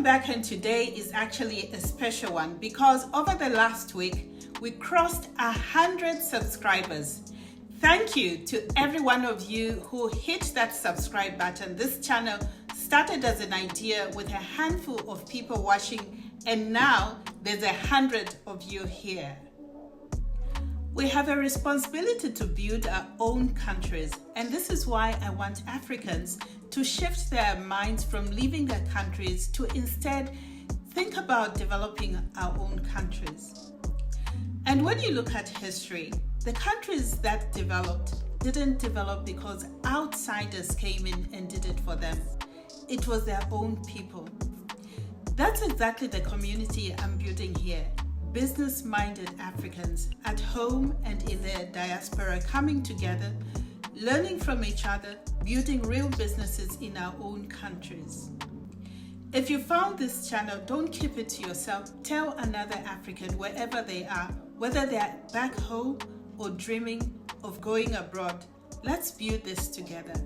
back, and today is actually a special one because over the last week we crossed 100 subscribers. Thank you to every one of you who hit that subscribe button. This channel started as an idea with a handful of people watching, and now there's 100 of you here. We have a responsibility to build our own countries, and this is why I want Africans to shift their minds from leaving their countries to instead think about developing our own countries. And when you look at history, the countries that developed didn't develop because outsiders came in and did it for them. It was their own people. That's exactly the community I'm building here. Business-minded Africans at home and in their diaspora coming together, learning from each other, building real businesses in our own countries. If you found this channel, don't keep it to yourself. Tell another African wherever they are, whether they're back home or dreaming of going abroad. Let's build this together.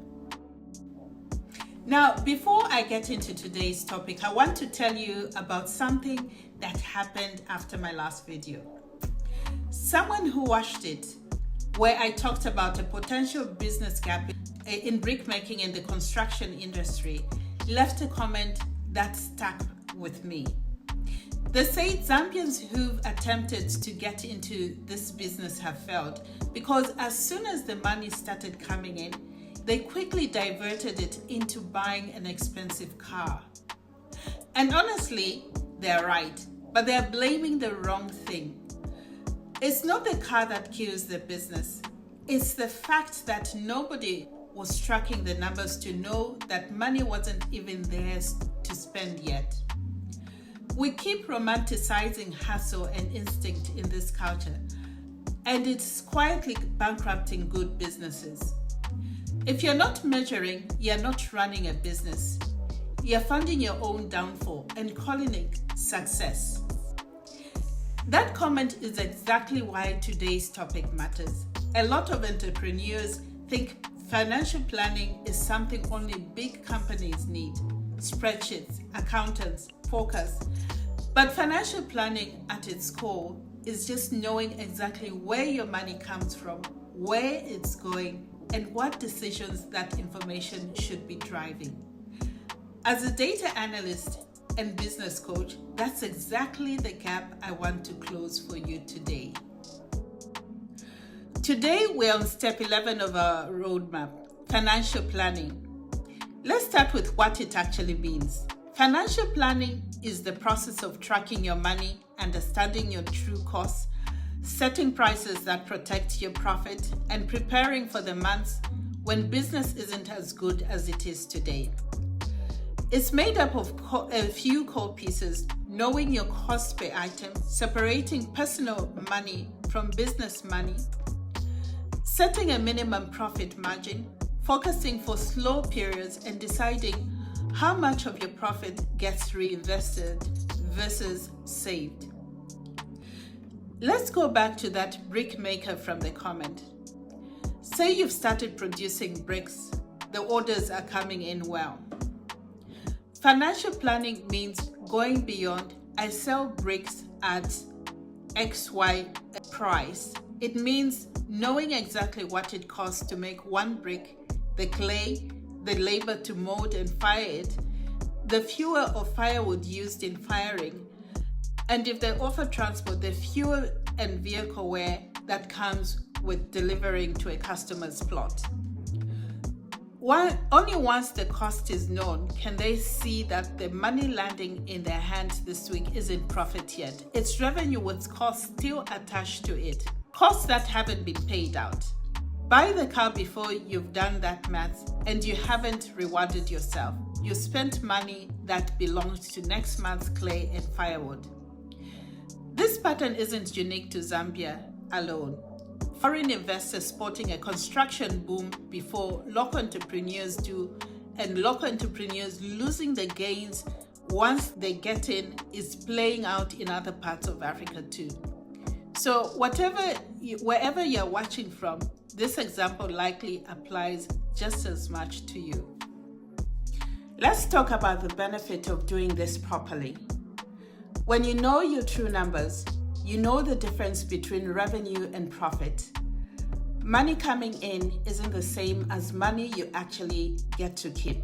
Now, before I get into today's topic, I want to tell you about something that happened after my last video. Someone who watched it, where I talked about a potential business gap in brickmaking in the construction industry, left a comment that stuck with me. They say Zambians who've attempted to get into this business have failed because as soon as the money started coming in, they quickly diverted it into buying an expensive car. And honestly, they're right, but they're blaming the wrong thing. It's not the car that kills the business. It's the fact that nobody was tracking the numbers to know that money wasn't even theirs to spend yet. We keep romanticizing hustle and instinct in this culture, and it's quietly bankrupting good businesses. If you're not measuring, you're not running a business. You're funding your own downfall and calling it success. That comment is exactly why today's topic matters. A lot of entrepreneurs think financial planning is something only big companies need. Spreadsheets, accountants, forecasts. But financial planning at its core is just knowing exactly where your money comes from, where it's going, and what decisions that information should be driving. As a data analyst and business coach, that's exactly the gap I want to close for you today. Today, we're on step 11 of our roadmap, financial planning. Let's start with what it actually means. Financial planning is the process of tracking your money, understanding your true costs, setting prices that protect your profit, and preparing for the months when business isn't as good as it is today. It's made up of a few core pieces: knowing your cost per item, separating personal money from business money, setting a minimum profit margin, focusing for slow periods, and deciding how much of your profit gets reinvested versus saved. Let's go back to that brick maker from the comment. Say you've started producing bricks, the orders are coming in well. Financial planning means going beyond, I sell bricks at XY price. It means knowing exactly what it costs to make one brick, the clay, the labor to mold and fire it, the fuel or firewood used in firing, and if they offer transport, the fuel and vehicle wear that comes with delivering to a customer's plot. Only once the cost is known can they see that the money landing in their hands this week isn't profit yet. It's revenue with costs still attached to it, costs that haven't been paid out. Buy the car before you've done that math and you haven't rewarded yourself. You spent money that belonged to next month's clay and firewood. This pattern isn't unique to Zambia alone. Foreign investors spotting a construction boom before local entrepreneurs do, and local entrepreneurs losing the gains once they get in, is playing out in other parts of Africa too. So wherever you're watching from, this example likely applies just as much to you. Let's talk about the benefit of doing this properly. When you know your true numbers, you know the difference between revenue and profit. Money coming in isn't the same as money you actually get to keep.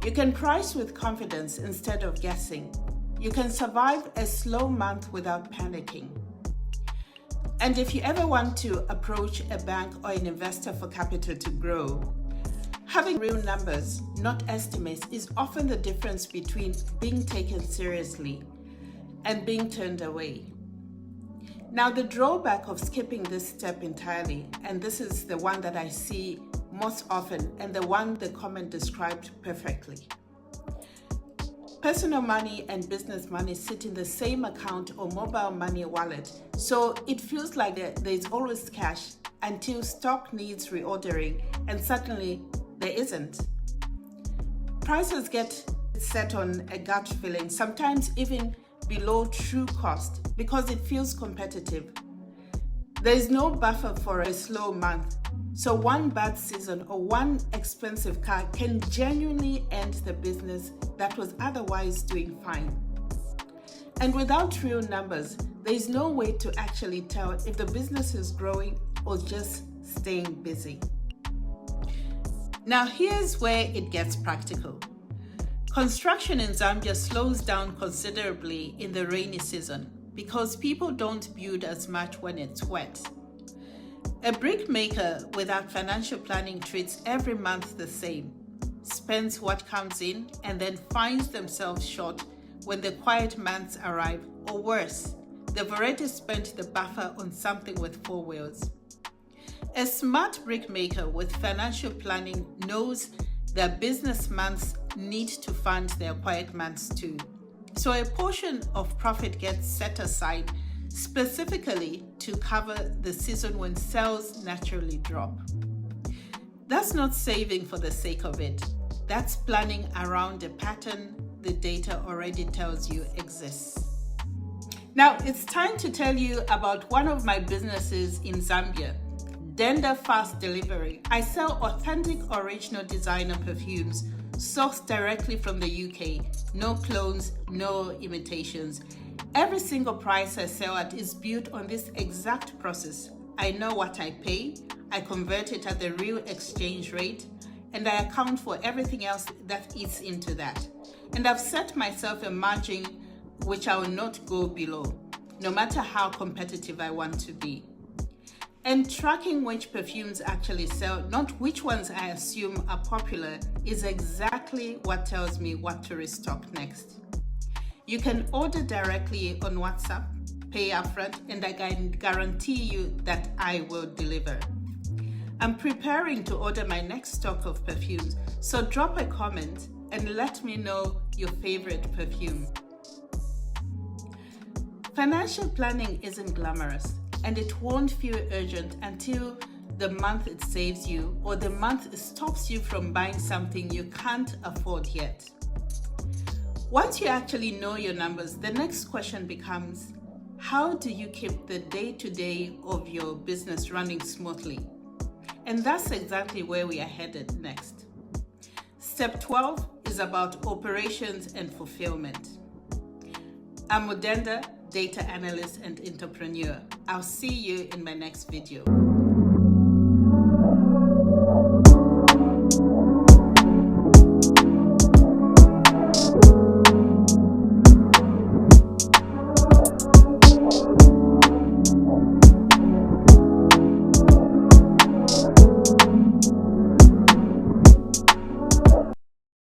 You can price with confidence instead of guessing. You can survive a slow month without panicking. And if you ever want to approach a bank or an investor for capital to grow, having real numbers, not estimates, is often the difference between being taken seriously and being turned away. Now, the drawback of skipping this step entirely, and this is the one that I see most often and the one the comment described perfectly. Personal money and business money sit in the same account or mobile money wallet, so it feels like there's always cash until stock needs reordering, and suddenly there isn't. Prices get set on a gut feeling, sometimes even below true cost, because it feels competitive. There is no buffer for a slow month, so one bad season or one expensive car can genuinely end the business that was otherwise doing fine. And without real numbers, there is no way to actually tell if the business is growing or just staying busy. Now here's where it gets practical. Construction in Zambia slows down considerably in the rainy season because people don't build as much when it's wet. A brick maker without financial planning treats every month the same, spends what comes in, and then finds themselves short when the quiet months arrive, or worse, they've already spent the buffer on something with 4 wheels. A smart brick maker with financial planning knows that business months need to fund their quiet months too. So a portion of profit gets set aside specifically to cover the season when sales naturally drop. That's not saving for the sake of it. That's planning around a pattern the data already tells you exists. Now it's time to tell you about one of my businesses in Zambia, Denda Fast Delivery. I sell authentic original designer perfumes sourced directly from the UK. No clones, no imitations. Every single price I sell at is built on this exact process. I know what I pay, I convert it at the real exchange rate, and I account for everything else that eats into that. And I've set myself a margin which I will not go below, no matter how competitive I want to be. And tracking which perfumes actually sell, not which ones I assume are popular, is exactly what tells me what to restock next. You can order directly on WhatsApp, pay upfront, and I can guarantee you that I will deliver. I'm preparing to order my next stock of perfumes, so drop a comment and let me know your favorite perfume. Financial planning isn't glamorous, and it won't feel urgent until the month it saves you or the month it stops you from buying something you can't afford yet. Once you actually know your numbers, the next question becomes, how do you keep the day-to-day of your business running smoothly? And that's exactly where we are headed next. Step 12 is about operations and fulfillment. I'm Denda, data analyst and entrepreneur. I'll see you in my next video.